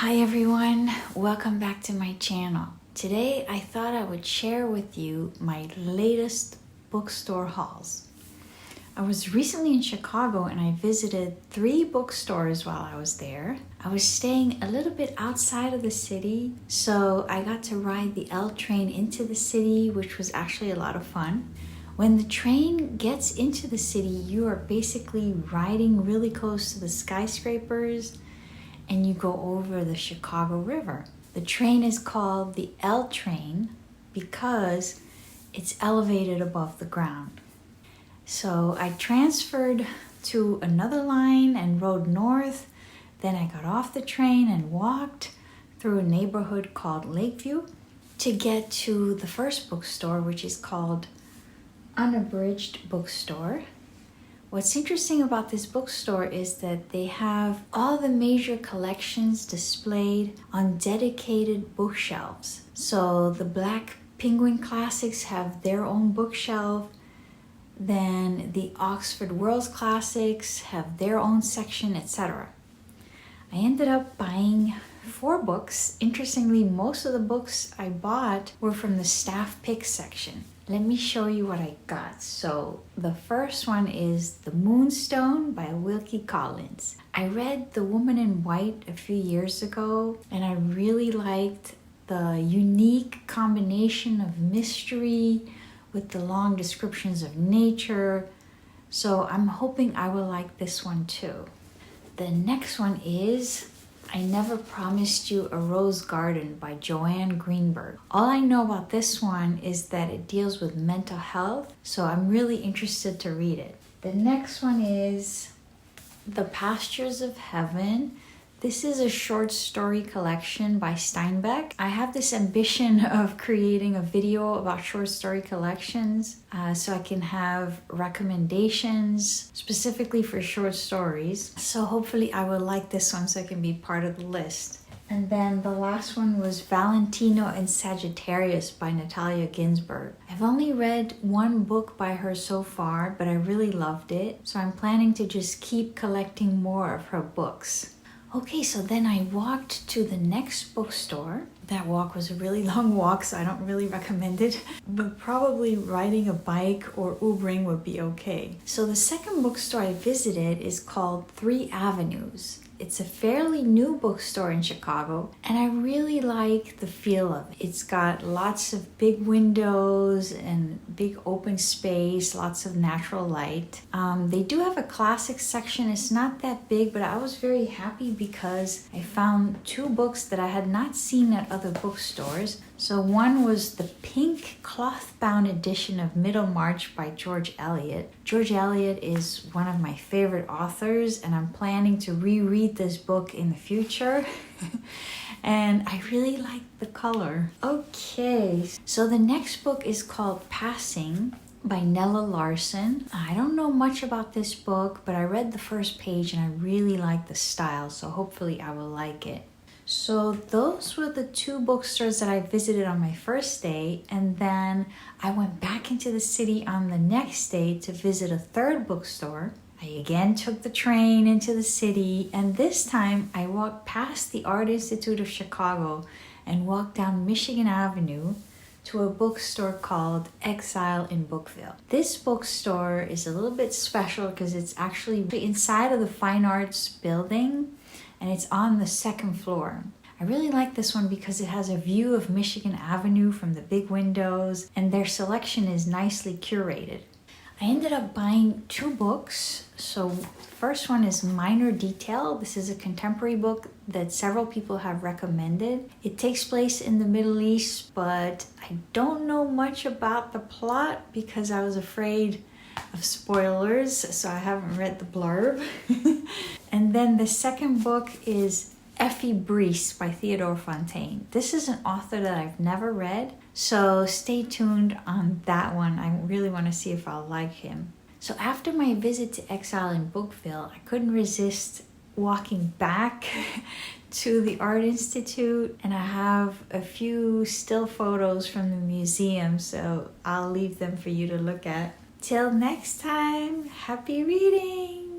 Hi everyone, welcome back to my channel. Today I thought I would share with you my latest bookstore hauls. I was recently in Chicago and I visited 3 bookstores while I was there. I was staying a little bit outside of the city, so I got to ride the L train into the city, which was actually a lot of fun. When the train gets into the city, you are basically riding really close to the skyscrapers and you go over the Chicago River. The train is called the L train because it's elevated above the ground. So I transferred to another line and rode north. Then I got off the train and walked through a neighborhood called Lakeview to get to the first bookstore, which is called Unabridged Bookstore. What's interesting about this bookstore is that they have all the major collections displayed on dedicated bookshelves. So the Black Penguin Classics have their own bookshelf. Then the Oxford World's Classics have their own section, etc. I ended up buying 4 books. Interestingly, most of the books I bought were from the staff pick section. Let me show you what I got. So the first one is The Moonstone by Wilkie Collins. I read The Woman in White a few years ago and I really liked the unique combination of mystery with the long descriptions of nature. So I'm hoping I will like this one too. The next one is I Never Promised You a Rose Garden by Joanne Greenberg. All I know about this one is that it deals with mental health, so I'm really interested to read it. The next one is The Pastures of Heaven. This is a short story collection by Steinbeck. I have this ambition of creating a video about short story collections so I can have recommendations specifically for short stories. So hopefully I will like this one so it can be part of the list. And then the last one was Valentino and Sagittarius by Natalia Ginzburg. I've only read 1 book by her so far, but I really loved it. So I'm planning to just keep collecting more of her books. Okay, so then I walked to the next bookstore. That walk was a really long walk, so I don't really recommend it, but probably riding a bike or Ubering would be okay. So the second bookstore I visited is called 3 Avenues. It's a fairly new bookstore in Chicago, and I really like the feel of it. It's got lots of big windows and big open space, lots of natural light. They do have a classic section. It's not that big, but I was very happy because I found 2 books that I had not seen at other bookstores. So one was the pink cloth-bound edition of Middlemarch by George Eliot. George Eliot is one of my favorite authors, and I'm planning to reread this book in the future. And I really like the color. Okay, so the next book is called Passing by Nella Larsen. I don't know much about this book, but I read the first page and I really like the style, so hopefully I will like it. So those were the 2 bookstores that I visited on my first day, and then I went back into the city on the next day to visit a 3rd bookstore. I again took the train into the city, and this time I walked past the Art Institute of Chicago and walked down Michigan Avenue to a bookstore called Exile in Bookville. This bookstore is a little bit special because it's actually inside of the Fine Arts building, and it's on the 2nd floor. I really like this one because it has a view of Michigan Avenue from the big windows, and their selection is nicely curated. I ended up buying 2 books. So the first one is Minor Detail. This is a contemporary book that several people have recommended. It takes place in the Middle East, but I don't know much about the plot because I was afraid of spoilers, so I haven't read the blurb. And then the second book is Effi Briest by Theodore Fontane. This is an author that I've never read, so stay tuned on that one. I really want to see if I'll like him. So after my visit to Exile in Bookville, I couldn't resist walking back to the Art Institute, and I have a few still photos from the museum, so I'll leave them for you to look at. Till next time, happy reading!